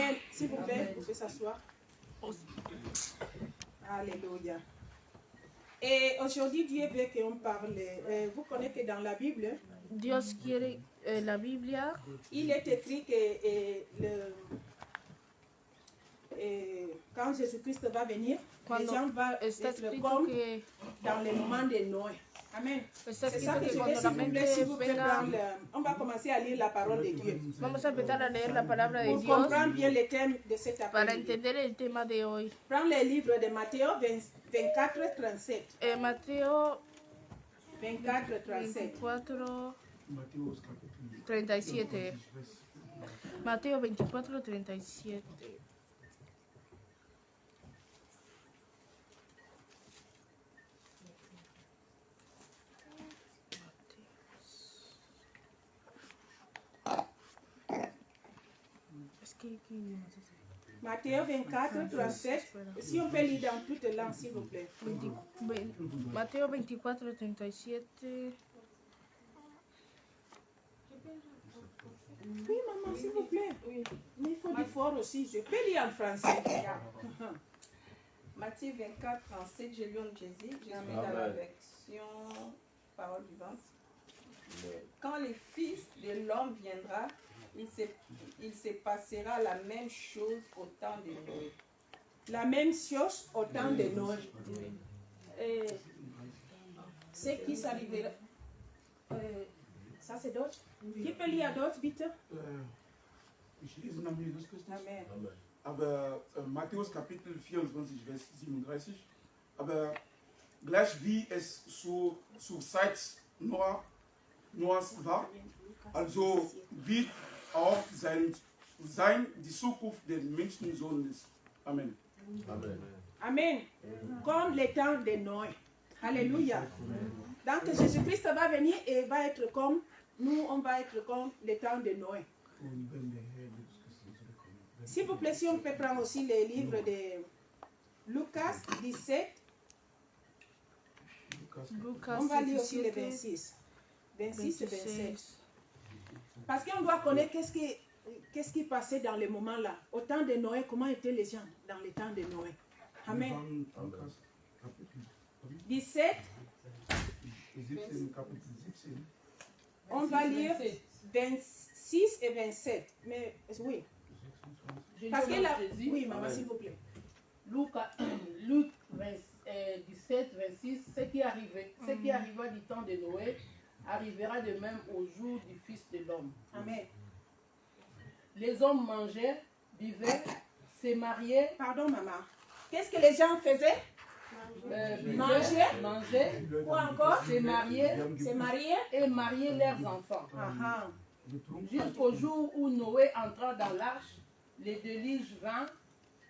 Amen. S'il vous plaît, vous pouvez s'asseoir. Alléluia. Et aujourd'hui, Dieu veut qu'on parle. Vous connaissez que dans la Bible, Dios quiere la Biblia. il est écrit que quand Jésus-Christ va venir, les gens vont être comme dans les moments de Noé. Amen. C'est ça que je vais, s'il vous plaît, prendre. On va commencer à lire la parole de Dieu. Vamos a empezar a leer la palabra de Pour Dios comprendre bien le thème de cet para après-midi. entender el tema de hoy. Prends le livre de Matthieu 24, 37. Mateo 24, 37. 24, 37. Mateo 24, 37. Matthieu 24, 37. Si on peut lire dans toutes les langues, s'il vous plaît. Mateo 24, 37. Oui, maman, s'il vous plaît. Oui. Mais il faut du fort aussi. Je peux lire en français. Matthieu 24, 37, je lis en Jésus. Je suis dans la version parole vivante. Quand le Fils de l'homme viendra, il se passera la même chose au temps de Noé. La même chose au temps de Noé. C'est qui s'arrivera. Ça c'est d'autres. Qui peut lire d'autres, bitte? Ich lese nach Jesus Christus. Amen. Aber Matthäus Kapitel 24, Vers 37. Aber gleich wie es zur Zeit Noahs war, also wird auch sein die Zukunft des Menschensohnes. Amen. Amen. Amen. Comme les temps de Noé. Alléluia. Donc Jésus-Christ va venir et va être comme nous, on va être comme les temps de Noé. S'il vous plaît, si on peut prendre aussi les livres de Lucas 17. On va lire aussi les 26. 26 et 27. Parce qu'on doit connaître qu'est-ce qui passait dans les moments là. Au temps de Noé, comment étaient les gens dans les temps de Noé. Amen. 17. On va lire 26 et 27. Mais oui. Parce que là, oui, maman, s'il vous plaît. Luc 17, 26, ce qui arriva du temps de Noé arrivera de même au jour du Fils de l'homme. Amen. Les hommes mangeaient, buvaient, se mariaient. Pardon, maman. Qu'est-ce que les gens faisaient? Manger, ou encore se marier et marier leurs enfants. Jusqu'au jour où Noé entra dans l'arche, les déluges vint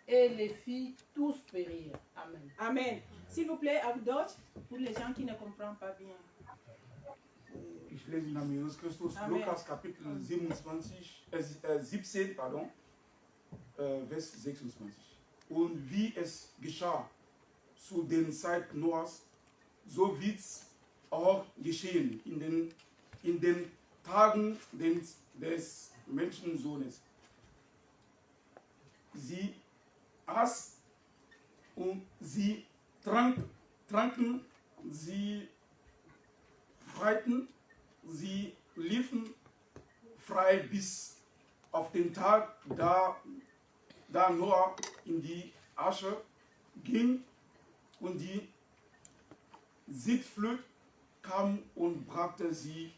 et les fit tous périr. Amen. Amen. S'il vous plaît, à vous d'autres, pour les gens qui ne comprennent pas bien. Ich lese nach Jesus Christus, Amen. Lukas Kapitel 17, Vers 26. Und wie es geschah zu den Zeit Noahs, so wird es auch geschehen in den Tagen des Menschensohnes. Sie aß und sie tranken, sie freiten, sie liefen frei bis auf den Tag, da Noah in die Asche ging und die Sintflut kam und brachte sie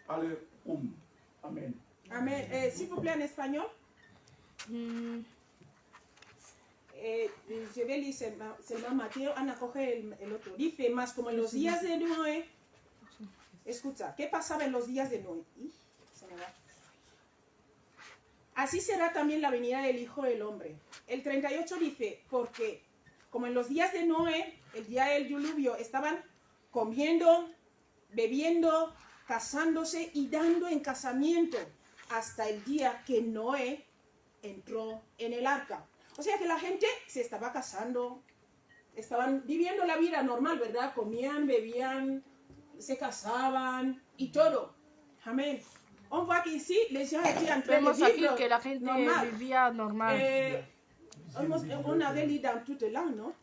alle um. Amen. Amen. S'il vous plaît, en espagnol. Je vais lire seulement Mateo. Ana, coge el otro. Dice, más como en los días de Noé. Escucha, ¿qué pasaba en los días de Noé? Se me va. Así será también la venida del Hijo del Hombre. El 38 dice, porque como en los días de Noé, el día del diluvio, estaban comiendo, bebiendo, casándose y dando en casamiento hasta el día que Noé entró en el arca. O sea que la gente se estaba casando, estaban viviendo la vida normal, ¿verdad? Comían, bebían, se casaban y todo. Amén. On voit qu'ici, les gens étaient en train de Vemos aquí vivre que la gente normal. vivía normal. On avait lu dans toutes les langues, non?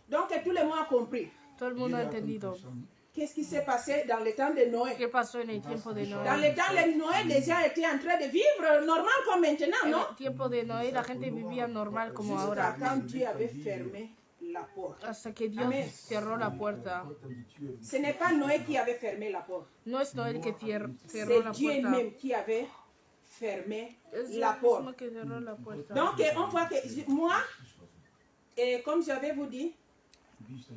Donc tout le monde a compris. Todo el mundo ha entendido. Qu'est-ce qui s'est passé dans le temps de Noé? ¿Qué pasó en el tiempo de Dans Noé? le temps de Noé, les gens étaient en train de vivre normal comme maintenant, En non? el tiempo de Noé la gente vivía normal como Jusqu'à ahora. quand Dieu avait fermé la porte. Hasta que Dios Amén. cerró la puerta. Ce n'est pas Noé qui avait fermé la porte. No es Noé el que cerró C'est la Dieu puerta. même qui avait fermé Es la Dios porte. mismo que cerró la puerta. Donc on voit que moi, comme j'avais vous dit,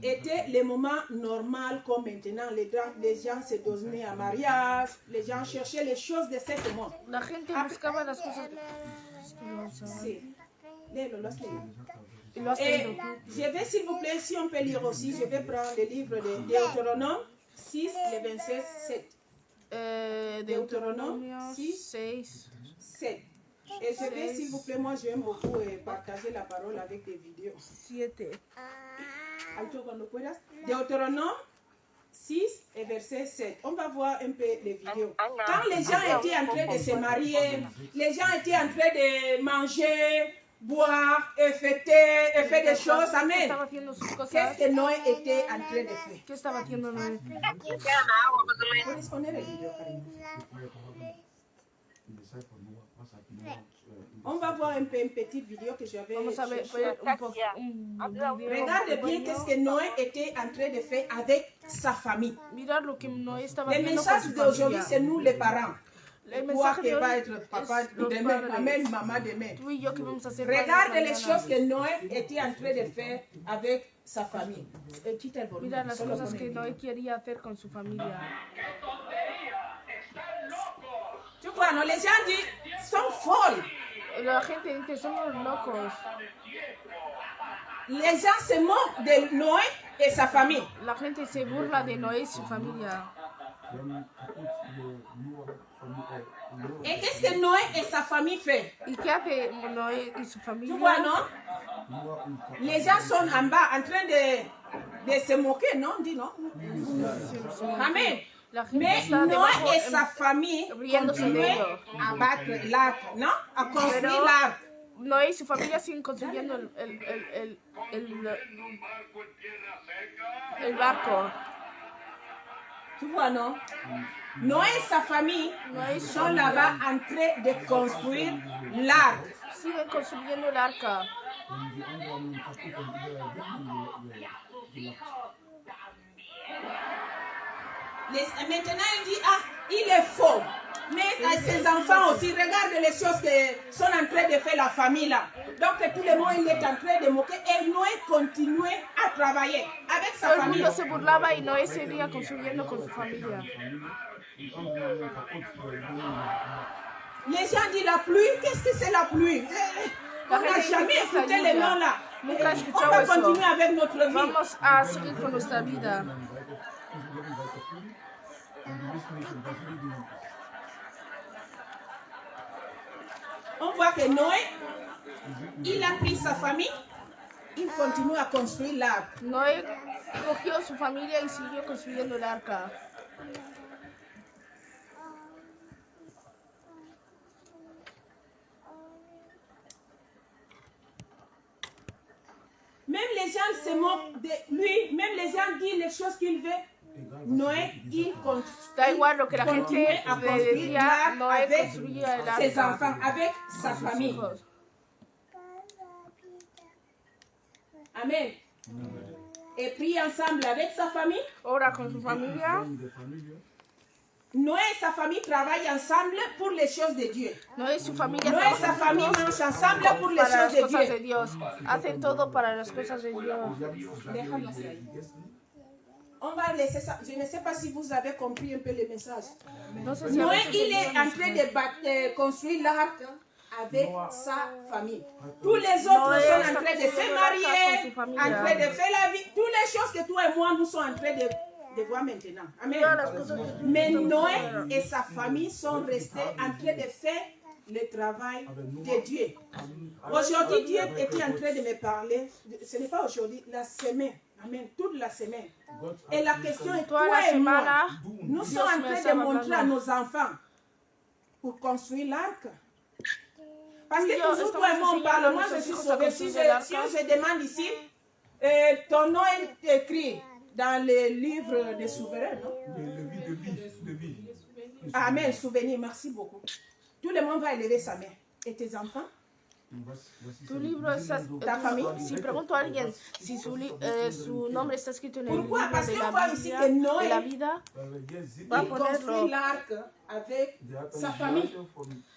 était le moment normal comme maintenant. Les gens se donnaient en mariage, les gens cherchaient les choses de ce monde. La gente buscaba las cosas. Sí. Léelo, los léelo. Y lo has Et leído tú. je vais, s'il vous plaît, si on peut lire aussi, je vais prendre le livre de Deutéronome 6, le 26, 7. Deuteronomio Deutéronome 6, 6. 7. Et je vais, s'il vous plaît, moi j'aime beaucoup partager la parole avec des vidéos. 7. Alto cuando puedas. Deutéronome 6 et verset 7. On va voir un peu les vidéos. Quand les gens étaient en train de se marier, les gens étaient en train de manger, boire, et fêter, et faire des choses. Amen. Estaba haciendo sus cosas. Qu'est-ce que Noé était en train de faire? ¿Qué estaba haciendo Noé? ¿Puedes poner el video, cariño? On va voir un peu une petite vidéo que j'avais Vamos a ver cherchée. un poco un video. Regarde bien qu'est-ce que Noé était en train de faire avec sa famille. Mirar lo que Noé estaba Le haciendo con message su d'aujourd'hui, familia. c'est nous les parents. El Toi mensaje qui de va hoy être papa es los demain, padres. amen, maman demain. Tú y yo que vamos a hacer Regarde padres les mañana. choses que Noé était en train de faire avec sa famille. Quita el volumen, Mira las solo cosas pon que el Noé video. quería hacer con su familia. Tu vois, non, les gens disent, sont folles. La gente dice, somos locos. Les gens se moquent de Noé et sa famille. La gente se burla de Noé y su familia. Et qu'est-ce que Noé et sa famille font? ¿Y qué hace Noé y su Tu familia? vois, non? Les gens sont en bas en train de se moquer, non? Dis non. Amen. La gente Mais está Noé debajo et sa famille riéndose de continuaient ellos. à battre l'arc, non? À construire Pero l'arc. Noé y su familia siguen construyendo el barco. Tu vois, non? Noé et sa famille Noé y su sont là-bas familia en train de construire l'arc. siguen construyendo el arca. Maintenant, il dit, ah, il est faux. Mais ses enfants aussi, regarde les choses que sont en train de faire la famille là. Donc tout le monde il est en train de moquer et Noé continuait à travailler avec sa Todo el famille. mundo se burlaba y Noé seguía construyendo con su familia. Les gens disent la pluie, qu'est-ce que c'est la pluie? On n'a jamais écouté les noms là. Nunca he On escuchado va eso. continuer avec notre vie. Vamos a seguir con nuestra vida. On voit que Noé, il a pris sa famille, il continue à construire l'arc. Noé cogió su familia y siguió construyendo el arca. Même les gens se moquent de lui, même les gens disent les choses qu'il veut. Noé, il Da igual lo que la gente continue à le construire decía, l'arc Noé avec construía el ses arca. enfants, avec sa Sus famille. hijos. Amen. Et prie ensemble avec sa famille. Ora con su familia. Noé et sa famille travaillent ensemble pour les choses de Dieu. Noé y su familia Noé et sa trabajan famille juntos mangent ensemble pour les para las choses de cosas de Dieu. Dios. Hacen todo para las cosas de Dios. Déjame ahí. On va laisser ça. Je ne sais pas si vous avez compris un peu le message. No sé si Noé, habéis il est entendido en train de construire l'arc avec sa famille. Tous les autres Noé sont en está train de se construyendo marier, l'arca con su en familia. train de faire la vie. Toutes les choses que toi et moi, nous sommes en train de voir maintenant. Amen. todas las cosas que Mais Noé et sa famille sont restés en train de faire le travail de Dieu. Aujourd'hui, Dieu était en train de me parler. Ce n'est pas aujourd'hui, la semaine. Amen. Toute la semaine. Et la question est, Toda toi la et moi, semana nous Dios sommes en me train de estaba montrer à hablando. nos enfants pour construire l'arc. Parce que Yo, toujours toi et moi on parle, moi je suis sauvée. Si je demande ici, ton nom est écrit dans le livre des souverains, non? De vie. Amen, souvenir, merci beaucoup. Tout le monde va élever sa main. Et tes enfants? Tu libro está, ¿La familia? si pregunto a alguien si su nombre está escrito en el Pourquoi? libro Parce de qu'on la voit ici Biblia, que Noé, de la vida, va a il construit ponerlo. l'arc avec sa famille.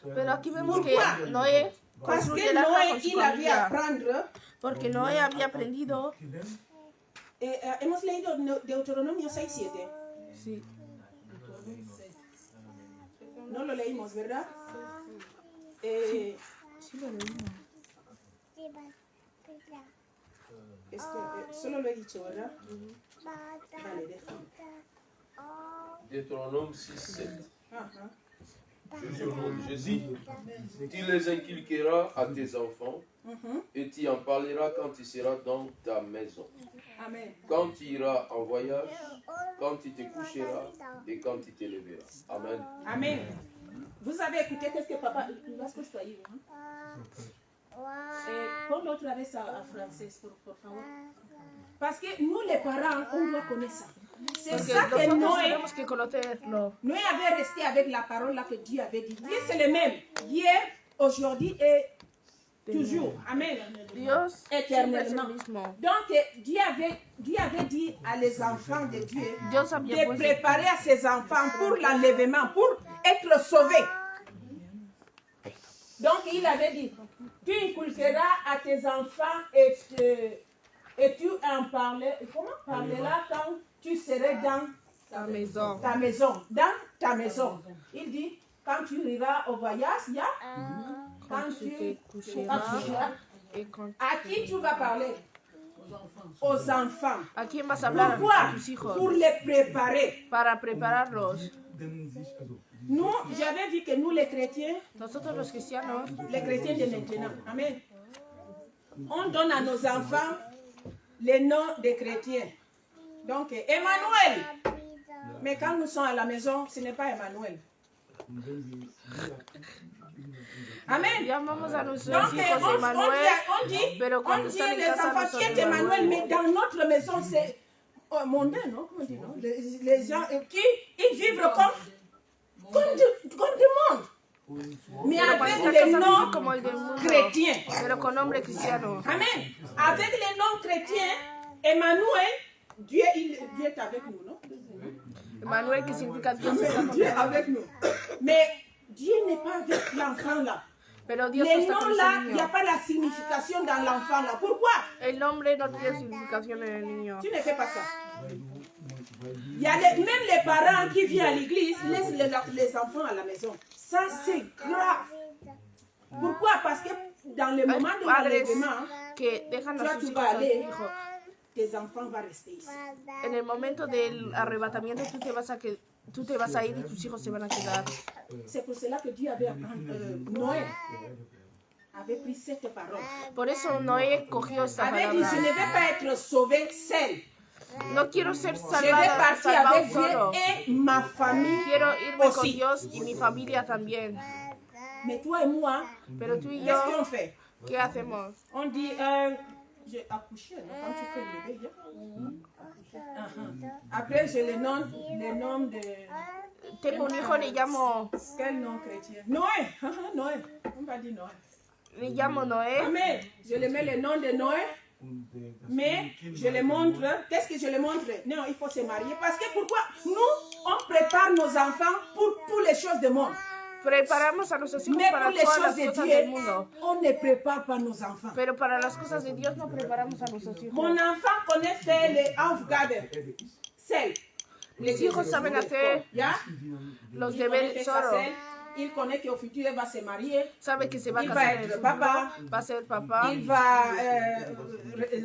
Pero aquí vemos que Pourquoi? Noé Parce construye que el arca Noé, con su il avait à familia, apprendre. porque Noé había aprendido. Hemos leído Deuteronomio 6:7. Sí. No lo leímos, ¿verdad? Sí lo leímos. Solo lo he dicho, ¿verdad? Vale, déjame. Deutéronome 6:7. Ajá. Je dis au nom de Jésus, tu les inculqueras à tes enfants et tu en parleras quand tu seras dans ta maison, Amen. quand tu iras en voyage, quand tu te coucheras et quand tu te leveras. Amen. Amen. Vous avez écouté qu'est-ce que papa... Tu vas se ahí, ¿no? Ponlo otra vez a français, por favor. Parce que nous, les parents, on doit connaître ça. C'est ça que Nosotros Noé... tenemos que conocerlo. Noé avait resté avec la parole là que Dieu avait dit. Dieu, c'est le même. Hier, aujourd'hui et toujours. Amen. Dios siempre es el Éternellement. mismo. Donc, Dieu avait dit à les enfants de Dieu Dios había de puesto préparer à ses enfants pour l'enlèvement, pour être sauvés. Donc, il avait dit, tu inculqueras à tes enfants et tu en parleras quand tu seras dans la maison. ta maison. Dans ta maison. Il dit, quand tu iras au voyage, il y a... Quand Tu te tu coucheras et quand à qui tu vas parler? Aux enfants. ¿A quién vas a hablar? Pourquoi? A tus hijos. Pour les préparer. Para prepararlos. Nous, j'avais vu que nous, les chrétiens Nosotros los cristianos, de maintenant, amen, on donne à nos enfants les noms des chrétiens. Donc, Emmanuel. Mais quand nous sommes à la maison, ce n'est pas Emmanuel. Amen. llamamos a nuestros Donc, hijos Emmanuel, pero on cuando dit están en les casa enfants no son qui est Emmanuel, Emmanuel. mais dans notre maison, c'est mondain, non? Comment on dit, non? Les gens qui ils vivent comme du monde. Mais Pero cuando avec está en les casa viven noms como el del mundo, chrétiens. pero con nombre cristiano. Amen. Avec les noms chrétiens, Emmanuel, Dieu est avec nous, non? Emmanuel, que significa Dios está con Dieu est nosotros. avec nous. Mais Dieu n'est pas avec l'enfant là. Pero Dios Les está noms con là, ese il n'y a niño. pas la signification dans l'enfant là. Pourquoi? El nombre no tiene significación en el niño. Tu ne fais pas ça. Il y a même les parents qui viennent à l'église laissent les enfants à la maison. Ça, c'est grave. Pourquoi? Parce que dans le moment de Padres l'enlèvement, que dejan a Toi, sus tu hijos vas a aller. su hijo. tes enfants vont rester ici. En el momento del arrebatamiento tú te vas a ir y tus hijos se van a quedar. C'est pour cela que Dieu avait Noé avait pris cette parole. Por eso Noé cogió esta Avait dit, je palabra. ne vais pas être sauvé seul. No quiero ser Je vais partir salvado avec Dieu solo. et ma famille Quiero irme con aussi. Dios y mi familia también. Mais toi et moi, Pero tú y yo, qu'est-ce qu'on fait? ¿qué hacemos? On dit, j'ai accouché, non? Quand tu fais le bébé, après, j'ai le nom de... Tengo un hijo, le llamo Quel nom chrétien? Noé. Noé. On va dire Noé. Noé. Amen. Je le mets le nom de Noé, mais je le montre. Qu'est-ce que je le montre? Non, il faut se marier. Parce que pourquoi? Nous, on prépare nos enfants pour toutes les choses du monde. Preparamos a nuestros hijos Mais para pour les todas choses las de cosas Dieu, del mundo. on ne prépare pas nos enfants. Pero para las cosas de Dios no preparamos a nuestros hijos. Mon enfant connaît faire les Aufgaben. Seul. Mis hijos saben hacer ¿Ya? los Il connaît deberes faire ça solo. seul. Il connaît qu'au futur, il va se marier. Sabe que se va a Il casar va en el être futuro, papa. va a ser papá, Il va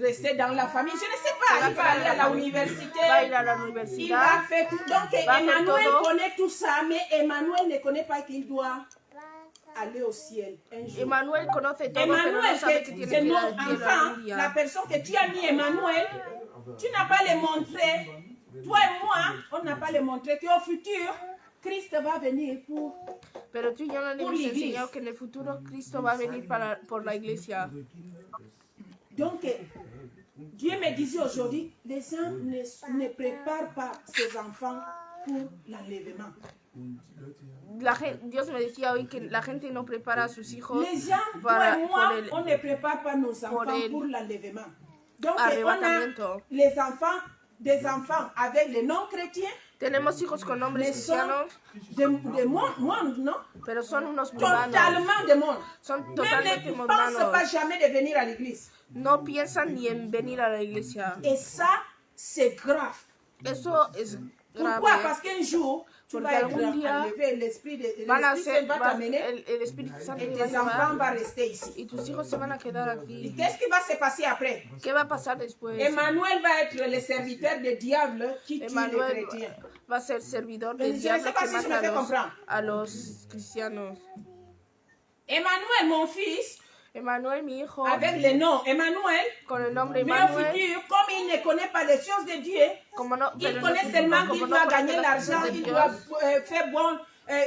rester dans la famille. Je ne sais pas. Il va aller à l'université. va a ir a la Il va universidad. faire tout. Donc, Va a faire Emmanuel todo. connaît tout ça, mais Emmanuel ne connaît pas qu'il doit aller au ciel un jour. Emmanuel conoce todo, pero no Emmanuel, sabe que c'est tiene que ir notre al cielo enfant, algún día. la personne que tu as mis Emmanuel, tu n'as pas le montré. Toi et moi, on n'a pas le montré qu'au futur, Christ va venir pour Pero tú y yo no le Por hemos l'Église. enseñado que en el futuro Cristo va a venir por la iglesia. Donc, Dieu me disait aujourd'hui, les gens ne préparent pas ses enfants pour l'enlèvement. Dios me decía hoy que la gente no prepara a sus hijos Les gens, para, toi et moi, por el on ne prépare pas nos enfants el pour l'enlèvement. Donc, on a arrebatamiento. les enfants, des enfants avec les non-chrétiens, Tenemos hijos con nombres mais sont cristianos, de monde, non? pero son unos mundanos. Totalement de monde. Son Même totalmente ne pensent pas mundanos. jamais de venir à l'église. No piensan ni en venir a la iglesia. Et ça, c'est grave. Eso es Pourquoi? grave. Parce qu'un jour, tu Porque vas être algún día enlevé, l'Esprit Van a Saint ser, va t'amener el Espíritu Santo et te va a tes enfants llevar vont rester ici. y tus hijos se van a quedar Et aquí. qu'est-ce qui va se passer après? ¿Qué va a pasar después? Emmanuel va être le serviteur du diable qui tue les Emmanuel chrétiens. va a ser servidor Pero del yo diablo no sé que si me mata fais comprendre. a los cristianos. Emmanuel, mon fils, Emmanuel, mi hijo, avec le nom Emmanuel, con el nombre mais au Emmanuel, futur, comme il ne connaît pas les choses de Dieu, como no, il pero en el connaît futuro, seulement como qu'il no doit conoce gagner las cosas l'argent, de il Dios, doit faire bon,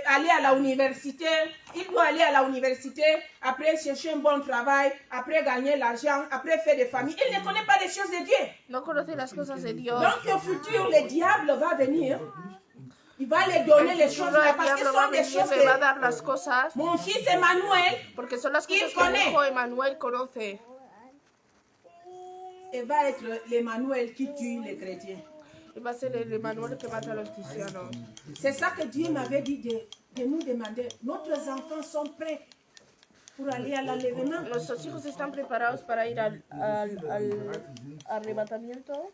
aller à la université, il doit aller à la université, après chercher un bon travail, après gagner l'argent, après faire des familles. Il ne connaît pas les choses de Dieu. no conoce las cosas de Dios. Donc au futur, le diable va venir, il va lui donner les choses là, El parce que ce diablo va sont a des venir, choses le va a que dar las cosas, mon fils Emmanuel, porque son las Il cosas que mi connaît. hijo Emmanuel conoce. il va être l'Emmanuel qui tue les chrétiens. Y va a ser el Emmanuel que mata a los cristianos. C'est ça que Dieu m'avait dit de nous demander. Nos enfants sont prêts pour aller à l'enlèvement. Nuestros hijos están preparados para ir al arrebatamiento.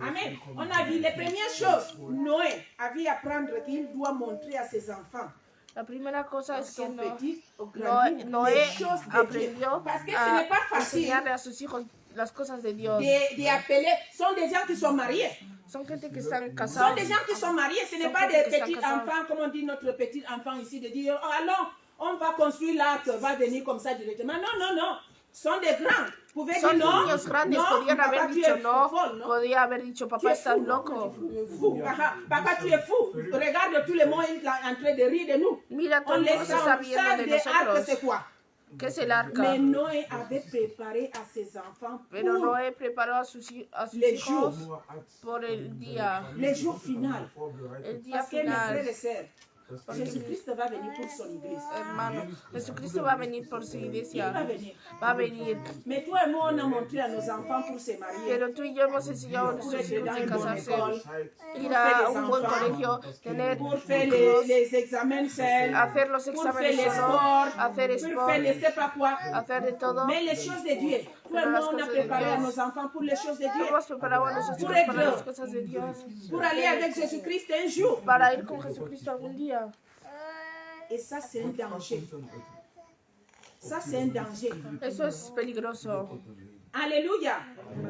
Amen. On a vu les premières choses. Noé avait à apprendre qu'il doit montrer à ses enfants, La primera cosa es que son petit ou No- grand, Noé les choses de Dieu. aprendió Parce que ce n'est pas a facile enseñarle a sus hijos las cosas de Dios. de appeler. Ce sont des gens qui sont mariés. Son gente que están Ce sont casados. des gens qui sont mariés. Ce n'est Son pas gente des que están petits casados. enfants, comme on dit notre petit enfant ici, de dire, oh, allons, on va construire l'arc, va venir comme ça directement. Non, non, non. Ce sont des grands. Vous pouvez Son dire non. niños grandes, Non, podían papa, haber tu dicho es no, folle, non? podía haber dicho Tu papá es estás fou, loco. fou. Papa, tu es fou. Regarde, tout le monde est en train de rire de nous. Mira, todo On el les mundo se está riendo savent de des arcs, nosotros. c'est quoi? ¿Qué es el arca? Mais Noé avait préparé à ses enfants Pero pour Noé preparó a sus les hijos jours, por el día les jours finaux. el día Parce que mes frères final. et sœurs, Jésus-Christ va venir pour son église. Hermano, Jesucristo va a venir por su Il va iglesia. venir. Va a venir. Mais toi et moi, on a montré à nos enfants pour se marier, Pero tú y yo hemos enseñado a pour nuestros être hijos dans de une bonne casarse, école, ir a un buen colegio, tener pour faire hijos, les examens seuls, hacer los pour faire exámenes les solo, sports, hacer pour faire les sport, sais pas quoi. hacer de todo. Mais les choses de Dieu, toi et Pero moi, las on a cosas de préparé à Dios. nos enfants pour les choses de Dieu, Hemos preparado a nuestros hijos para las cosas de Dios, pour aller avec Jésus-Christ un jour. para ir con Jesucristo algún día. Et ça, c'est un danger. Ça, c'est un danger. Eso es peligroso. Alléluia.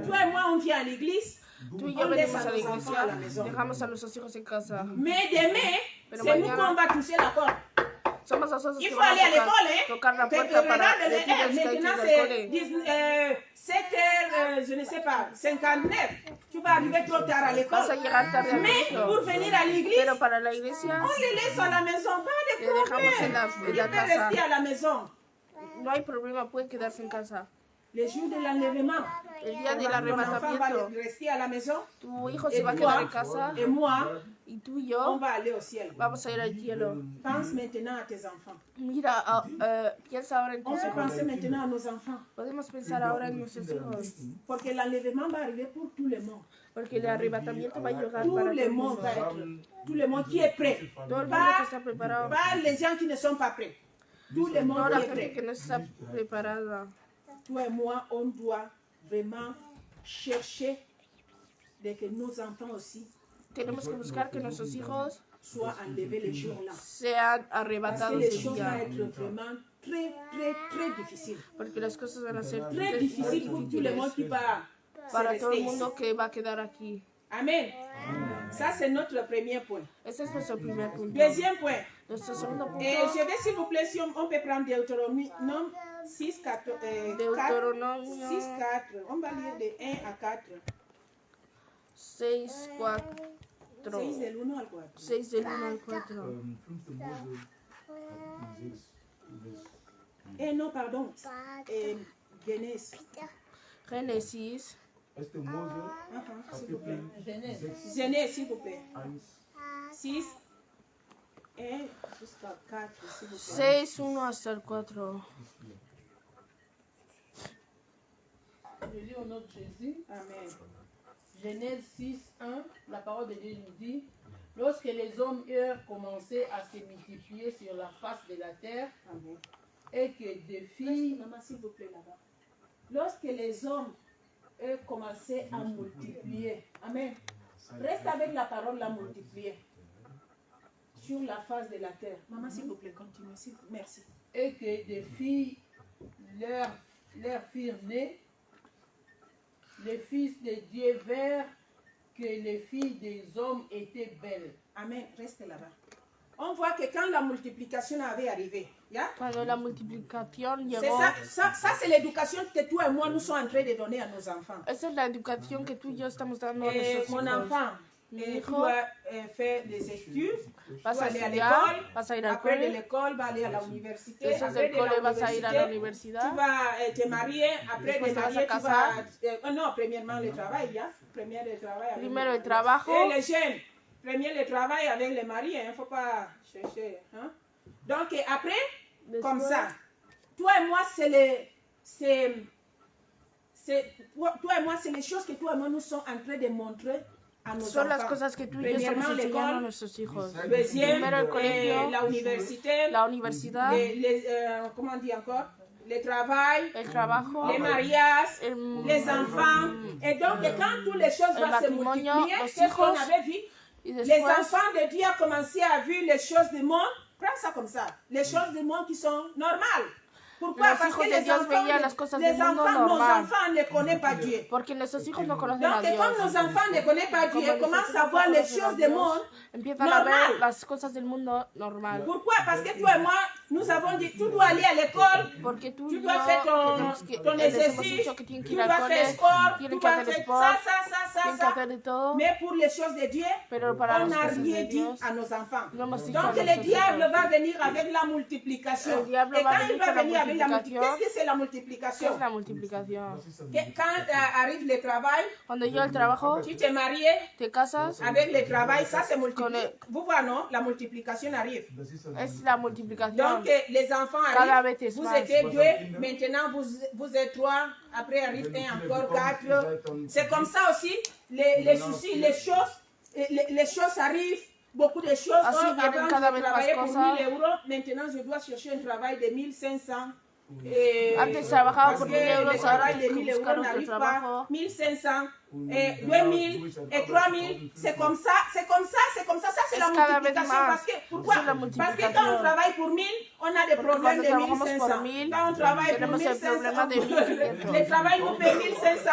Toi et moi, on vient à l'église, Tú y on yo laisse venimos à a la nos enfants à la iglesia, maison. dejamos a nuestros hijos en casa. Mais demain, Pero c'est nous mañana- qu'on va toucher la porte. Somos nosotros Il que faut vamos aller à a l'école, hein? tocar la Que- puerta para regarde, decirles que hay que ir maintenant al c'est cole. 7h, je ne sais pas, 59. Tu vas arriver trop tard à Vas a l'école. llegar tarde al Mais colegio. pour venir à l'église, Pero para la iglesia on les laisse à la maison, pas de le dejamos en problème. la Il peut casa. rester à la maison. No hay problema, pueden quedarse en casa. Le jour de l'enlèvement, El día del ton enfant va arrebatamiento, rester à la maison tu hijo Et se va a toi? quedar en casa et moi, y tú y on yo va aller au ciel. vamos a ir al cielo. Pense maintenant à tes enfants. Mira, piensa ahora en On tus peut hijos. penser maintenant à nos enfants. Podemos pensar ahora en nuestros hijos, Parce que l'enlèvement va arriver pour tout le monde. porque el arrebatamiento va a llegar Tout para todo le el monde mundo. va être. Tout le monde qui est prêt. Todo el mundo que está preparado, Pas les gens qui ne sont pas prêts. Tout le no monde la qui est gente que prêt. no está preparada. Toi et moi, on doit vraiment chercher de que nos enfants aussi Tenemos que buscar que nuestros hijos soient enlevés les jours-là. sean Parce que arrebatados les ese choses vont día, être vraiment très, très, très difficiles. porque las cosas van a ser Très muy difficiles pour tout le monde qui difíciles va se para todo rester el ici. mundo que va a quedar aquí. Amen. Ça, c'est notre premier point. Ese es nuestro primer punto. Deuxième point. Nuestro segundo punto, Et je vais, s'il vous plaît, si on peut prendre Deutéronome 6, 4, 4, Deuteronomio 6, 4. On va lire de 1 à 4. 6, 4, 6 del 1 al 4. 6 del 1 al 4. Non, pardon. Genèse. Génesis. S'il vous plaît. Genèse. Genèse, s'il vous plaît. 6 et jusqu'à 4, s'il vous plaît. 6, 1 hasta el 4. Je lis au nom de Jésus. Amen. Genèse 6, 1, la parole de Dieu nous dit: lorsque les hommes eurent commencé à se multiplier sur la face de la terre, Amen. et que des filles, Maman, s'il vous plaît, là-bas. Lorsque les hommes ont commencé à multiplier, Amen. Reste avec la parole, la multiplier. Sur la face de la terre. Maman, s'il vous plaît, continuez. Merci. et que des filles leur firent nés, les fils de Dieu virent que les filles des hommes étaient belles. Amen. Reste là-bas. On voit que quand la multiplication avait arrivé, yeah? Cuando la multiplicación C'est llegó, ça c'est l'éducation que toi et moi nous sommes en train de donner à nos enfants. esa es la educación que tú y yo estamos dando a nuestros Mon hijos. enfant, Mi tu hijo, dois faire des études, tu vas vas a aller à estudiar, l'école, vas a ir al après de cole, l'école, vas aller à l'université, después après del de la cole vas a ir a la université, universidad, tu vas te marier, après Después de te vas a marier, tu casar. vas... non, premièrement le travail, ¿ya? Premier le travail. avec primero le- el trabajo, Et les jeunes, premier le travail avec les maris, il ne faut pas chercher. Hein? Donc, et après, comme después, ça, toi et moi, toi et moi, c'est les choses que toi et moi nous sommes en train de montrer à nos son las enfants. cosas que tú y yo estamos Premièrement, enseñando a l'école, nuestros hijos. deuxième, Primero el colegio, la université, la universidad, comment on dit encore, le travail, el trabajo, les mariages, el- les enfants. Et donc, quand toutes les choses El vont se matrimonio, multiplier, los qu'est-ce qu'on hijos, avait vu? y Les después enfants de Dieu ont commencé à voir les choses du monde. Prends ça comme ça. Les choses du monde qui sont normales. Pourquoi? Los Parce hijos que de les Dios enfants, veían las cosas del mundo nos normal. enfants ne connaissent pas Dieu. porque nuestros hijos no conocen Donc, a et comme Dios. nos enfants ne connaissent pas Dieu, Como commencent nuestros à voir hijos les no conocen a choses du Dios, monde. empiezan a ver normal. las cosas del mundo normal. Pourquoi? Parce que toi et moi, nous avons dit, tu dois aller à l'école, Porque tú tu y yo dois faire tenemos ton les hemos exercice, dicho que tienen que tu ir al dois faire cole, sport, tienen tu que dois hacer faire sport, ça, tienen que hacer de todo, Mais pour les choses de Dieu, pero para on las n'a cosas de rien dit Dios à nos enfants. no hemos dicho a Donc le nuestros diable hijos. va venir avec la multiplication. El diablo Et va quand venir il va con la venir avec la multiplication, multiplicación. qu'est-ce que c'est la ¿Qué multiplication? es la multiplicación? Quand arrive le travail, Cuando yo el trabajo, tu te maries te casas, avec le travail, ça c'est Con multiplié. el- Vous voyez, non? La multiplication arrive. es la multiplicación. Donc les enfants Cada arrivent, vez es vous más. étiez deux, maintenant vous êtes trois, après arrive un, encore quatre. C'est comme ça aussi, les soucis, les choses arrivent, beaucoup de choses. Así Oh, vienen avant, cada je vez travaillais más pour cosas. 1000 euros, maintenant je dois chercher un travail de 1500. Antes trabajaba Parce por que 1000 euros, le ahora travail de tengo que 1000 euros buscar otro n'arrive pas. trabajo. 1500, 2000 et 3000, c'est comme ça, ça c'est la Es cada vez multiplication. más. Parce que, pourquoi? Es la Parce que multiplicación. quand on travaille pour 1000, on a des Porque problèmes cuando de trabajamos 1500. por 1000, Quand on travaille pour tenemos el 1500, problema de 1500. le travail nous paye 1500,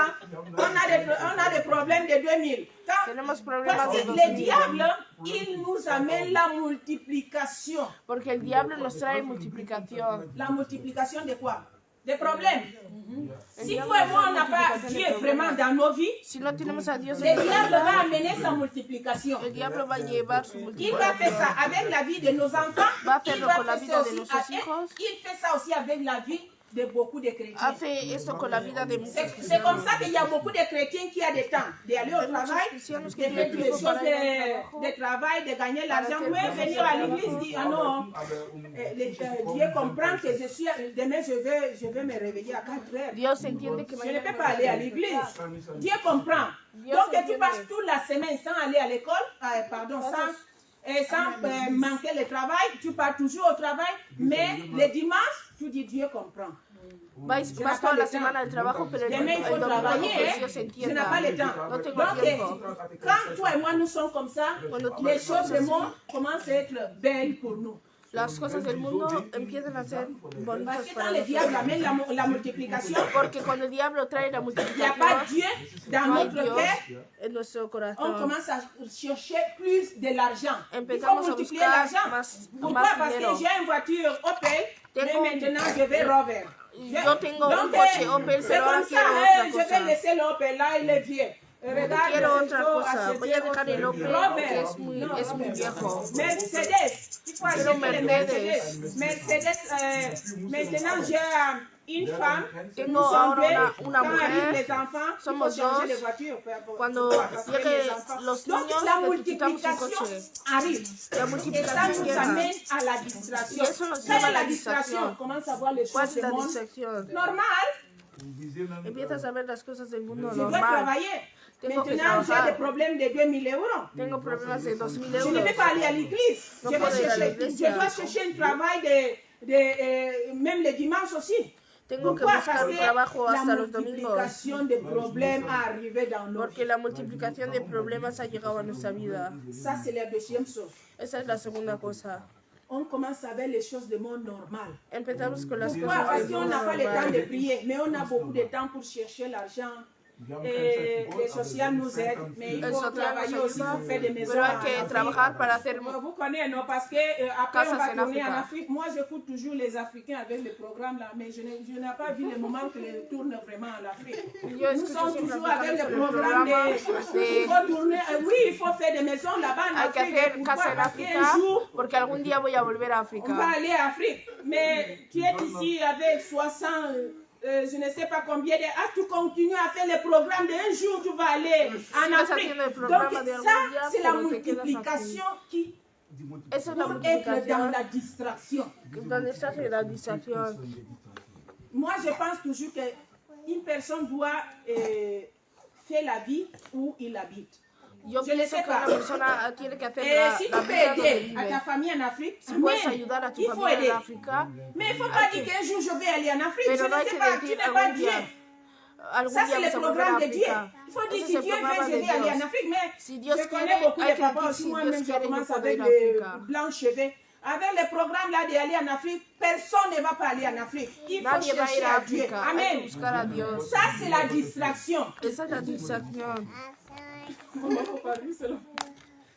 on a des problèmes de 2000. Tenemos problemas Parce de que 2000. le diable, il nous amène la multiplication. Porque el diablo nos trae multiplicación. La multiplication de quoi? Des problèmes. El Si diablo toi et nos moi, trae on n'a pas multiplicación de Dieu problemas. vraiment dans nos vies, Si no tenemos a Dios le en nuestra diable va vida, amener sa multiplication. el diablo va a llevar su Il va faire multiplicación. ça avec la vie de nos enfants. Va a Il hacerlo va con la faire vida ça de aussi nuestros avec- hijos. il fait ça aussi avec la vie de beaucoup de chrétiens. Hace esto con la vida de muchos C'est comme ça qu'il y a beaucoup de chrétiens qui ont des temps d'aller au travail, de cristianos faire que des tienen choses tiempo para ir al de travail, de gagner l'argent. hacer Oui, cosas venir de à trabajo. l'église, dire ah non, Dieu comprend que je suis, demain je vais me réveiller à 4 heures. Dios entiende que Je ne mañana peux pas aller à l'église. Dieu comprend. Dios Donc tu entiende. passes toute la semaine sans aller à l'école, sans manquer le travail, tu pars toujours au travail, mais le dimanche, tu dis Dieu comprend. Vas toda la semana al trabajo, pero el Demain, il faut domingo travailler, que Dios je n'ai entienda. pas le temps. No tengo Donc, tiempo. quand toi et moi nous sommes comme ça, les choses du monde commencent à être belles pour nous. Las cosas del mundo empiezan a ser Parce bonitas que para quand le diable nosotros. amène la multiplication, Porque cuando el diablo trae la il n'y a pas multiplicación, Dieu dans no hay notre Dios cœur. en nuestro On corazón. commence à chercher plus de l'argent. Il faut Empezamos a multiplier buscar l'argent. más Pourquoi? Parce que dinero. j'ai une voiture Opel, mais Tengo- maintenant je vais Rover. Yo tengo un coche Opel, c'est pero ahora comme ça, quiero je otra vais cosa. laisser l'Opel là, il est vieux. Quiero otra cosa. Voy a dejar el hombre que es muy viejo. Mercedes. Il faut Quiero acheter le Mercedes. Mercedes. Maintenant, j'ai une femme. Tengo Nous sommes ahora deux. una Quand arrivent les mujer. enfants, il faut Somos changer dos. les voitures. Cuando Parce que les lleguen enfants- los Donc, niños, la le quitamos un multiplication coche. arrive. La Et ça multiplicación nous llega. amène à la distraction. Y eso nos Quelle lleva a est la la distraction? distracción. On commence à voir les ¿Cuál choses es du la monde distracción? normal. Empiezas a ver las cosas del mundo Je dois normal. travailler. Tengo que Maintenant, j'ai trabajar. des problèmes de 2000 euros. Tengo problemas de 2.000 Je ne vais euros. pas aller à l'église. No Je vais puedo ir a la chercher, iglesia. je dois chercher un travail même les dimanches aussi. Tengo que Pourquoi? buscar Parce un que trabajo hasta la los domingos. multiplication des problèmes a arrivé dans nos Porque vies. la multiplicación de problemas ha llegado a nuestra vida. Ça, c'est la deuxième chose. Esa es la segunda cosa. On commence avec les choses du monde normal. Empezamos con las Pourquoi? cosas Parce del qu'on mundo n'a pas le temps normal. de prier, mais on a beaucoup de temps pour chercher l'argent. Et les sociales nous aident, mais il El faut social travailler nos aussi ayuda, pour faire des maisons pero hay en que Afrique. trabajar para hacer Vous connaissez, non? Parce que après, on Casas va en tourner en Africa. Afrique. Moi, j'écoute toujours les Africains avec le programme là, mais je n'ai pas vu le moment que les tournent vraiment en Afrique. Yo Nous escucho sommes siempre toujours avec africanos le en el programme programa il faut tourner. Oui, il faut faire des maisons là-bas en hay que Afrique. hacer Pourquoi? casa en Parce qu'un África jour, porque algún día voy a volver a on va África. aller en Afrique. Mais tu es ici avec 60, je ne sais pas combien de... Ah, tu continues à faire le programme d'un jour, tu vas aller en vas Afrique. haciendo el Donc programa de algún ça, día, c'est la pero te quedas multiplication qui Esa es la pour être dans multiplicación. la distraction. Donde está la distracción. Moi, je pense toujours qu'une personne doit faire la vie où il habite. Yo Je ne pienso sais que una pas. persona tiene que hacer Si la tu peux vida donde aider à ta vive. famille en Afrique, Si puedes amen. ayudar a tu Il faut familia aider. en África, Mais il ne faut pas dire qu'un jour je vais aller en Afrique. pero Je no ne hay sais que pas, tu decir n'es pas algún Dieu. día, algún Ça, día c'est vas le a volver a programme de Dieu. África. Il faut dire Ese si es Dieu el programa veut, je de vais aller en Dios. Afrique. Mais Si Dios je connais quiere, beaucoup hay de que papas decir, aussi. si Moi-même, Dios je quiere, yo commence puedo avec ir a les África. blancs cheveux. Avec le programme là d'aller en Afrique, personne ne va pas aller en Afrique. Il faut Nadie va a ir chercher a à Dieu. África. Hay que Amen. buscar a Dios. Ça, c'est la distraction. Esa es la distracción.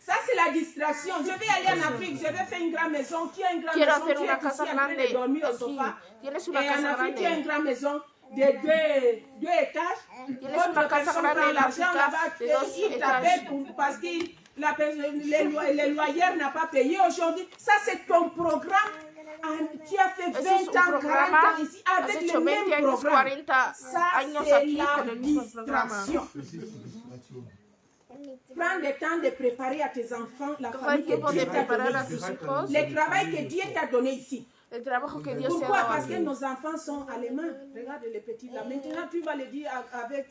Ça, c'est la distraction. Je vais aller en Afrique, je vais faire une grande maison. Qui a une grande Quiero maison? hacer Tu una es ici casa en train grande de dormir au aquí. sofa. Tienes Et una en casa Afrique, tu as une grande. grande maison de deux étages. Tienes Autre una casa personne grande prend en l'argent África là-bas, de dos il étages. t'appelle parce que les loyers n'ont pas payé aujourd'hui. Ça, c'est ton programme. Tu as fait 20 Ese es un ans, 40 programa. ans ici Has avec hecho le 20 même años, programme. 40 Ça, años c'est aquí con la el mismo programa. distraction. Prends le temps de préparer à tes enfants la Toma famille el tiempo que de Dieu t'a preparar donnée a tus ici. hijos Le travail que Dieu t'a donné ici. el trabajo que Dios te ha Pourquoi? dado Parce que aquí. nos enfants sont allemands. Regarde les petits là. Maintenant, tu vas le dire avec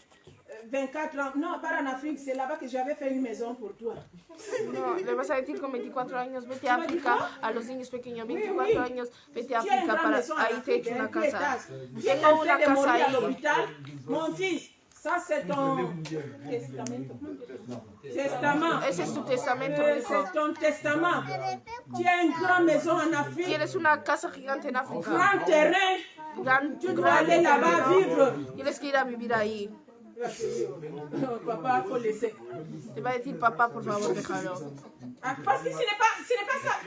24 ans. Non, pas en Afrique. C'est là-bas que j'avais fait une maison pour toi. No, le vas a decir con 24 años, vete a África, a los niños pequeños, 24 años, vete a Tu as une África, grande para maison en ahí te Afrique. echo una Deux casa. étages. Tu es Tengo en una train de casa mourir à ahí. l'hôpital. Mon fils, ça c'est ton testament. Ese es tu testamento, hijo. C'est ton testament. Tu as une grande maison en Afrique. Tienes una casa gigante en África. Grand terrain. Gran, Tu dois aller là-bas vivre. Tienes que ir a vivir ahí. Papa, il faut laisser. Te va a decir, papá, por favor, déjalo. Parce que ce n'est pas ça.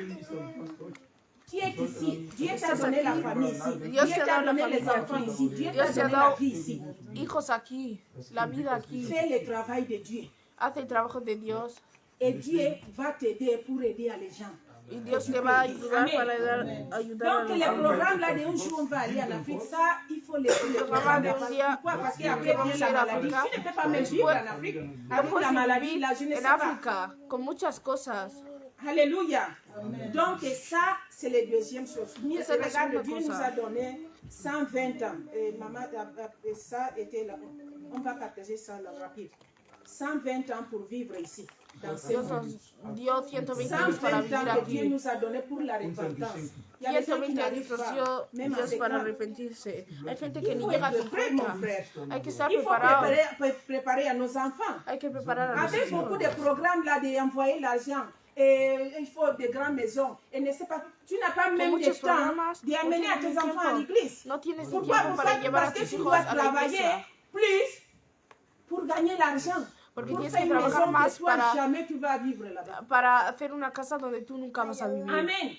Tu es ici. Dieu t'a donné la famille ici. Dios Dieu te ha t'a dado la donné les familia enfants aquí. ici. Dieu Dios t'a te ha donné la dado vie ici. hijos aquí, la vida aquí. Fais le travail de Dieu. Haz el trabajo de Dios Et Dieu va t'aider pour aider les gens. y Dios te va a ayudar Amén. para ayudar a Donc, los le demás. programme là d'un jour, on va aller en Afrique. Ça, il faut laisser le programme. de un día Pourquoi? Parce qu'après que vamos vient a ir la a maladie. África. Tu ne peux pas même vivre en Afrique. No Avec la puedes maladie, vivir là, je ne sais en pas. África con muchas cosas. Alléluia. Donc, et ça, c'est la deuxième chose. Esa es la Regarde, segunda Dieu cosa. nous a donné 120 ans. Et maman, et ça était là. On va partager ça là, rapide. 120 ans pour vivre ici. Dans ce Dios monde. nos dio 120 años para 120 vivir ans que Dieu aquí. nous a donné pour la repentance. Il y a des gens qui 120 años n'arrivent nos pas, dio même à Dios 50 para ans. arrepentirse. Hay gente que Il ni faut llega a être prêt, mon 50. frère. Hay que estar Il faut preparado. préparer à nos enfants. Hay que preparar a los Avec beaucoup de hijos. programmes là d'envoyer l'argent. Et il faut des grandes maisons. Et ne sais pas, tu n'as pas même muchos de temps programas, d'amener no à tes tienes enfants à tiempo. l'église. No tienes ni Pourquoi? tiempo para llevar a Parce que tus tu hijos dois a la travailler iglesia. plus pour gagner l'argent. Porque Pour tienes faire que une trabajar maison más que toi, para, jamais tu vas vivre là-bas. para hacer una casa donde tú nunca vas a vivir. Amen.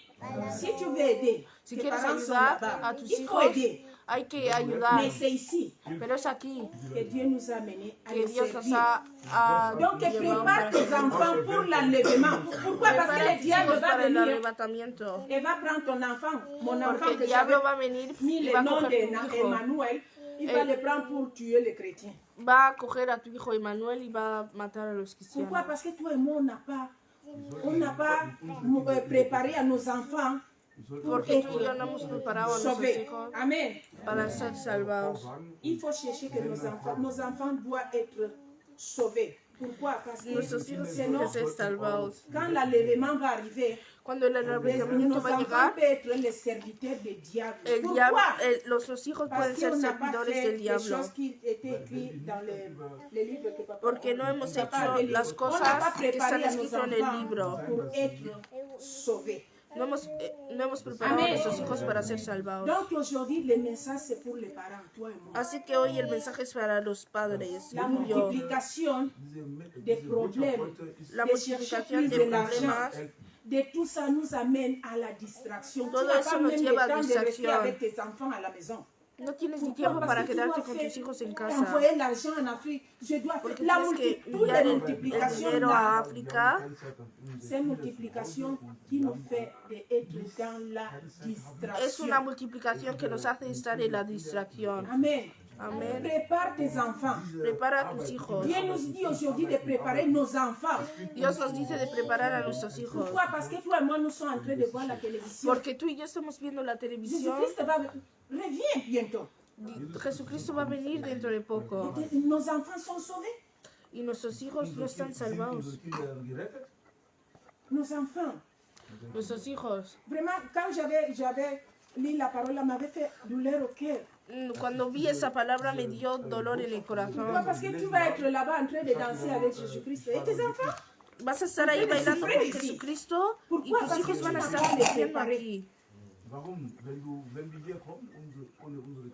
Si tu veux aider, Si tes quieres parents sont ayudar là-bas. a tus Il faut hijos, aider. hay que ayudar. Mais c'est ici Pero es aquí que Dieu nous a menés à que les Dios nos servir. ha Donc, prépare tes enfants pour l'enlèvement. Pourquoi? Parce que Prepara le tus diable hijos va para el venir arrebatamiento. et va prendre ton enfant, mon enfant Porque que el j'avais diablo va a venir mis y le va a nom coger tu hijo. d'Emmanuel, il va le prendre pour tuer les chrétiens. Va a coger a tu hijo Emmanuel y va a matar a los Pourquoi? cristianos. Parce que toi et moi, on n'a pas préparé à nos enfants pour Porque tú y yo no hemos preparado a nuestros sauver. hijos Amen. para ser salvados. Il faut chercher que nos enfants doivent être sauvés. Pourquoi? Parce que Nuestros hijos sinon, tienen que ser salvados. quand l'enlèvement va arriver, Cuando el nos arrebatamiento va a enfants llegar, peuvent être les serviteurs des diables. el Pourquoi? diablo, los hijos Parce pueden ser qu'on n'a pas servidores fait del les diablo. choses qui étaient écrites dans les livres que papa Porque no hemos papa hecho avait lu. las On n'a cosas pas que están préparé à nos escritas en el enfants libro. pour être sauvés. No hemos preparado a Amén. nuestros hijos para ser salvados. Donc aujourd'hui, le message c'est pour les parents, toi et moi. Así que hoy el mensaje es para los padres. La Yo. multiplication des problèmes, La de chercher multiplicación plus de de l'argent, problemas, de tout ça nous amène à la distraction. Todo Tu n'as eso pas nos même le lleva a temps de rester distracción. avec tes enfants à la maison. no tienes ni Pourquoi? tiempo Parce para que tu quedarte dois con faire- tus hijos en casa. envoyer l'argent en Afrique. Je dois faire Porque la tienes que toute enviar la el multiplication dinero a là. África. C'est une multiplication qui nous fait d'être dans la Es distraction. una multiplicación que nos hace estar en la distracción. Amen. Amén. Prépare tes enfants. Prepara a tus hijos. Dieu nous dit aujourd'hui de préparer nos enfants. Dios nos dice de preparar a nuestros hijos. Pourquoi? Parce que toi et moi, nous sommes en train de voir la télévision. Porque tú y yo estamos viendo la televisión. Jésus-Christ revient bientôt. Jesucristo va a venir dentro de poco. Nos enfants sont sauvés. Y nuestros hijos no están salvados. Nos enfants. Nuestros hijos. Vraiment, quand j'avais lu la parole, elle m'avait fait douleur au cœur. Cuando vi esa palabra me dio dolor en el Pourquoi? corazón. Parce que tu vas être là-bas en train de danser avec Jésus-Christ. Et tes enfants? Vas a estar ahí bailando con Jesucristo y tus hijos van a estar sufriendo aquí.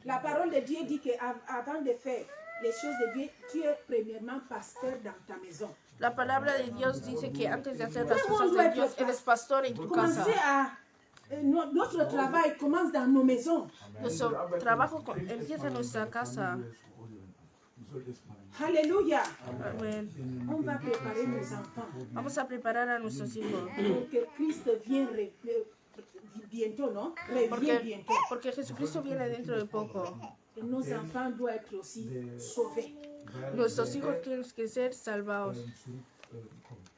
La parole de Dieu dit qu'avant de faire les choses de Dieu, tu es premièrement pasteur dans ta maison. La palabra de Dios dice que antes de hacer las cosas de Dios, eres pastor en tu casa. Commencez à... Notre travail commence dans nos maisons. Nuestro trabajo empieza en nuestra casa. Alléluia. Amén. On va préparer nos enfants Vamos a preparar a nuestros hijos. pour que Christ vienne bientôt, non? Revient bientôt. Porque Jesucristo viene dentro de poco. Et nos enfants doivent être aussi sauvés. Nuestros hijos tienen que ser salvados.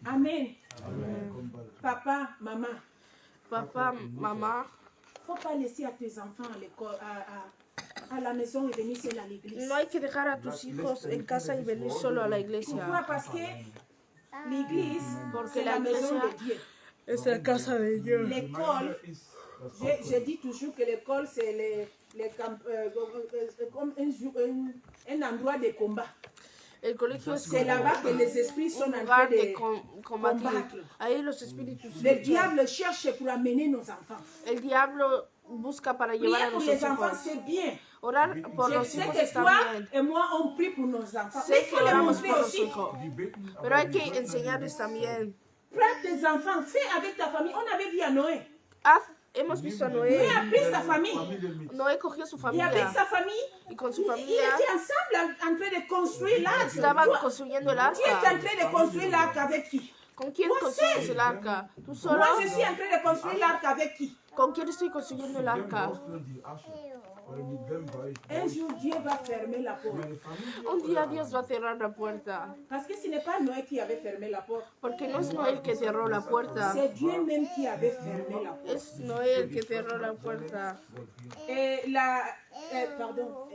Amen. Papa, maman, Papá, mamá, faut pas laisser à tes enfants à l'école, à la maison et venir seul à l'église. no hay que dejar a tus hijos en casa y venir solo a la Pourquoi? iglesia. Parce que l'église, Porque c'est la la maison iglesia de Dieu. es la casa de Dios. L'école, je dis toujours que l'école, c'est comme un endroit de combat. El colegio es C'est là-bas que les esprits sont un en train lugar de de combatir. combattre. Ahí los espíritus. Le diable cherche pour amener nos enfants. El diablo busca para llevar a Prier pour les nuestros enfants, hijos. c'est bien. Orar por Je los sais hijos que está toi bien. et moi, on prie pour nos enfants. Sé Mais il que faut les oramos montrer por los aussi. hijos. Pero hay que enseñarles también. Prends tes enfants, fais avec ta famille. On avait vu à Noé. Hemos visto a Noé Noé. a pris sa famille. Noé cogió su Et familia. avec sa famille, Y con su ils familia étaient ensemble en train de construire l'arc. estaban Toi, construyendo el tu es en arca. train de construire l'arc avec qui? ¿Con quién construyes el arca? ¿Tú solo? Moi, je suis en train de construire l'arc avec qui? ¿Con quién estoy construyendo el arca? Un jour, Dieu va fermer la porte. Un día Dios va a cerrar la puerta. Parce que ce n'est pas Noé qui avait fermé la porte. Porque no es Noé el que cerró la puerta. C'est Dieu même qui avait fermé la porte. Es Noé el que cerró la puerta. Et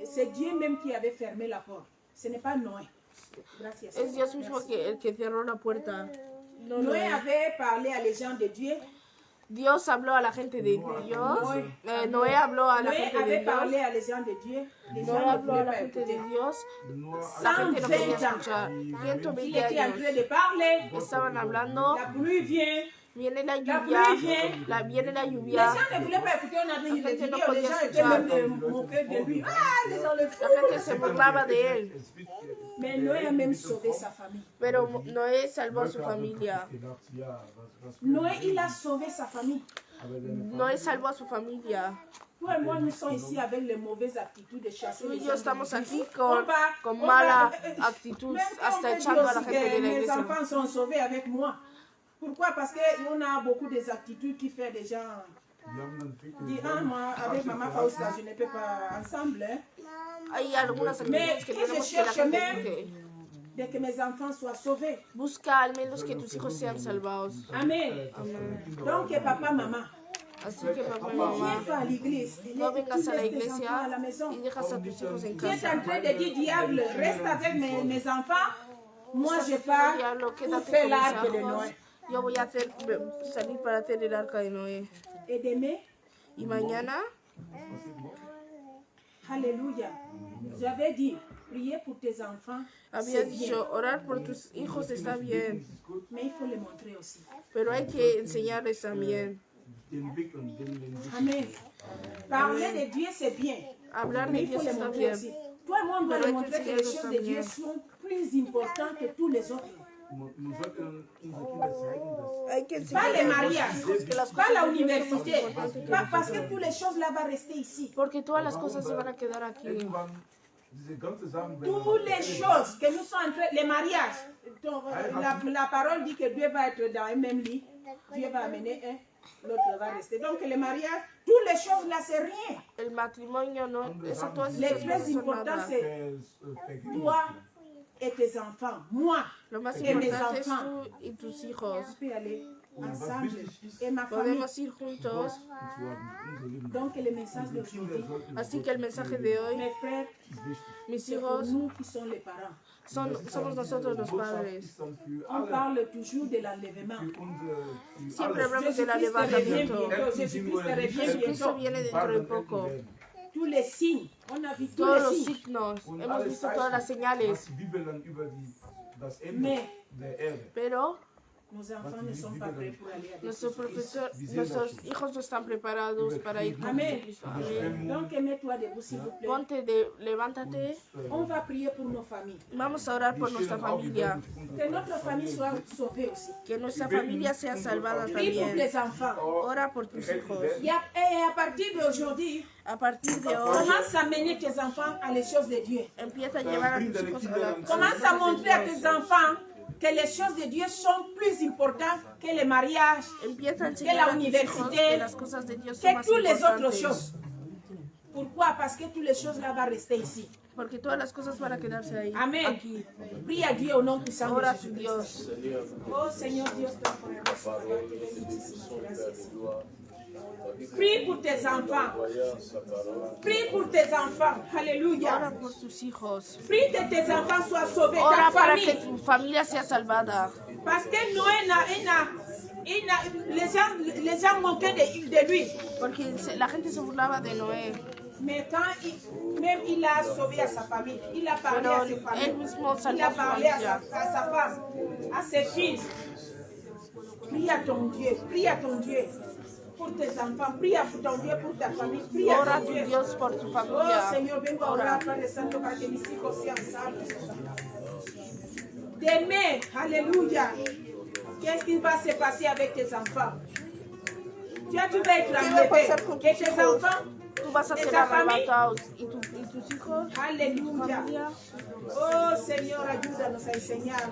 c'est Dieu même qui avait fermé la porte. Ce n'est pas Noé. Gracias. Es Dios mismo el que cerró la puerta. No Noé Noé. avait parlé à les gens de Dieu. Dios habló a la gente de Dios. Noé habló a la Noé gente de avait Dios. parlé à les gens de Dieu. Les Noé gens ne habló a voulaient la pas gente de écouter. Dios. La gente no quería 120 ans. escuchar. Il 120 était en train años. de parler. Estaban hablando. La pluie vient. Viene la La lluvia. pluie vient. Viene la Les lluvia. gens ne voulaient pas écouter. On avait dit La les gente no vidéos. Les podía gens étaient escuchar. même moqués de lui. Ah, les gens le La gente se font. burlaba de él. Mais Noé a même sauvé sa famille. Pero Noé salvó a su familia. Noé, il a sauvé sa famille. Noé salvó a su familia. Tú y moi, nous sommes ici avec les mauvaises attitudes de chasser Tú y les yo gens. estamos aquí On con va- mala Même actitud, quand hasta on peut echando dire a la aussi gente de que la mes iglesia. enfants sont sauvés avec moi. Pourquoi? Parce qu'on a beaucoup des attitudes qui font des gens dire, ah, moi, avec maman Fausta, je ne peux pas ensemble. Hein. Hay algunas actitudes que que je tenemos que la cherche gente même- busque. Dès que mes enfants soient sauvés. Busca al menos que tus hijos sean salvados. Amen. Amén. Donc, papa, maman, Así que papá y ne mamá, viens pas à l'église. no Tu vengas a la laisses tes enfants iglesia à la maison. y dejas a tus hijos en Tu es en casa. train de dire, diable, reste avec mes enfants. Moi, je Diablo, pars pour quédate faire con l'arbre de mis hijos. Noé. Yo voy a salir para hacer el arca de Noé. Et demain, Y mañana, alléluia. J'avais dit, prier pour tes enfants, había c'est bien. dicho, orar por tus hijos está bien, Mais il faut les montrer aussi. pero hay que enseñarles también. Amen. Parler de Dieu, c'est bien. Hablar de Mais il faut Dios les está montrer bien, aussi. Toi et moi, on doit Pero les hay que montrer que les enseñarlos choses de Dieu también. sont plus importantes que tous les autres. hay que Pas les enseñarles a mariages, los hijos que las pas cosas la de Dios son más université, importantes que pas parce que nosotros. toutes les choses là vont rester ici. Porque todas las cosas se van a quedar aquí. Toutes les choses que nous sommes en train, les mariages, donc, la parole dit que Dieu va être dans un même lit, Dieu va amener un, l'autre va rester. Donc les mariages, toutes les choses là, c'est rien. El matrimonio no, esa, todas Le esas cosas plus son important, nada. c'est toi et tes enfants, moi Lo más et mes importante es enfants. tú y tus hijos. On peut aller ensemble et ma famille. Podemos ir juntos. Donc le message d'aujourd'hui, Así que el mensaje de hoy, mes frères, mis c'est pour hijos, nous qui sommes les parents. somos nosotros los padres. On parle toujours de l'enlèvement. Siempre hablamos del Jésus-Christ revient levantamiento. bientôt. Jésus-Christ revient Jesucristo bientôt. viene dentro de poco. Tous les signes, on a vu tous Todos les los signes. signos, hemos visto todas las señales, Mais pero nos enfants ne sont pas prêts pour aller avec nuestros hijos no están preparados para ir con Amen. Jesucristo. Amén. Donc, mets-toi debout, s'il vous plaît. Levántate. On va prier pour nos familles. Vamos a orar por nuestra familia. Que notre famille soit sauvée aussi. Que nuestra familia sea salvada Prie pour también. tes enfants. Ora por tus hijos. Et à partir d'aujourd'hui, A partir de hoy, commence à mener tes enfants à les choses de Dieu. empieza a llevar a tus hijos a la Commence à montrer à tes enfants que les choses de Dieu sont plus importantes que les mariages, Empieza a que enseñar la a tus hijos université, que las cosas de Dios son que más toutes les autres importantes. choses. Pourquoi? Parce que toutes les choses là vont rester ici. Porque todas las cosas van a quedarse ahí. Amen. Aquí. Prie à Dieu au nom puissant de Ora a tu Jésus. Dios. Oh Seigneur Dios Todopoderoso, Parole de bénédiction, Père de gloire. prie pour tes enfants. Voyant sa parole. Prie pour tes enfants. Ora Alléluia. por tus hijos. Prie que tes enfants soient sauvés, Ora ta para que famille. tu familia sea salvada. Parce que Noé les gens manquaient de lui. Porque la gente se burlaba de Noé. Mais quand même il a sauvé à sa famille, il a parlé Pero à ses él familles, mismo il salvó a a su parlé à familia. sa femme, à ses fils. Prie à ton Dieu, prie à ton Dieu pour tes enfants, prie à ton Dieu pour ta famille, prie à Ora a ton tu Dieu. Dios por tu Oh familia. Señor, vengo a orar, Padre Santo, para que mis hijos sean salvos. Demain, alléluia. Qu'est-ce qui va se passer avec tes enfants? Tu vas être enlevé. Et tes enfants, Tú vas a ¿de ser ta familia? arrebatados. ¿Y tus hijos? Alléluia. Familia. Oh Seigneur, ayúdanos a enseñar.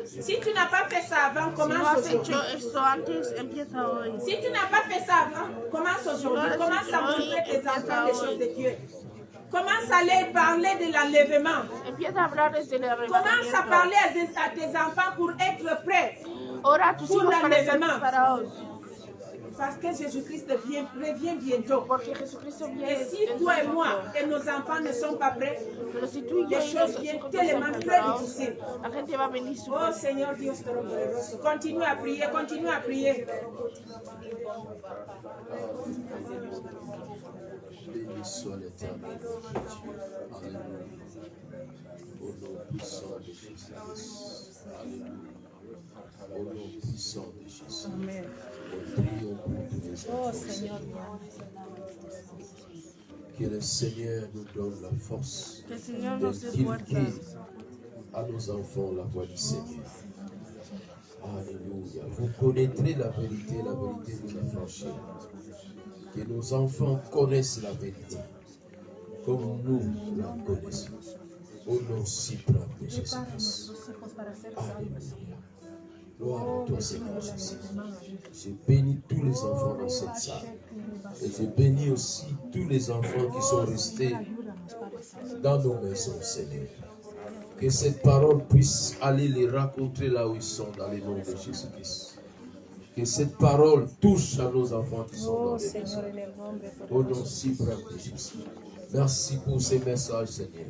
Si tu n'as pas fait ça avant, Si no commence has aujourd'hui. hecho esto antes, empieza hoy. Si tu n'as pas fait ça avant, commence aujourd'hui. Commence à montrer tes enfants les choses de Dieu. Commence à leur parler de l'enlèvement. Empieza a hablarles del Commence à arrebatamiento. parler à tes enfants pour être prêts. Ora a tus Pour hijos para estar l'enlèvement. preparados. Parce que Jésus-Christ revient bientôt. Porque Jesucristo viene. Et si dentro toi de et moi poco. et nos enfants ne sont pas prêts, Pero si tú y yo les y choses nuestros viennent hijos no tellement están très preparados, difficiles. la gente va a venir Oh súper. Seigneur Dios Todopoderoso, continue à prier, continue à prier. Béni soit l'Éternel. Alléluia. Au nom puissant de Jésus-Christ. Alléluia. Au nom puissant de Jésus. Amen. Nous prions pour tous les Oh enfants. Seigneur. Que le Seigneur nous donne la force Que el Señor nos dé d'inculquer fuerzas à nos enfants la voix du Seigneur. Alléluia. Vous connaîtrez la vérité vous affranchira. Que nos enfants connaissent la vérité, comme nous la connaissons. Au nom suprême de Jésus-Christ. Alléluia. Gloire à toi, Seigneur Jésus. Je bénis tous les enfants dans cette salle. Et je bénis aussi tous les enfants qui sont restés dans nos maisons, Seigneur. Que cette parole puisse aller les rencontrer là où ils sont, dans le nom de Jésus-Christ. Que cette parole touche à nos enfants qui sont dans les maisons. Au nom suprême de Jésus. Merci pour ces messages, Seigneur.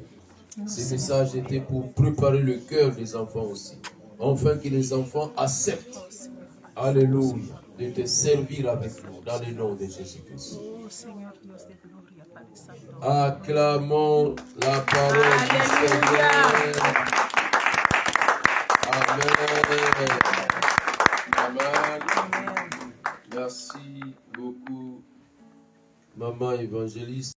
Ces messages étaient pour préparer le cœur des enfants aussi. Afin que les enfants acceptent, alléluia, de te servir avec nous dans le nom de Jésus-Christ. Acclamons la parole du Seigneur. Amen. Amen. Merci beaucoup, Maman évangéliste.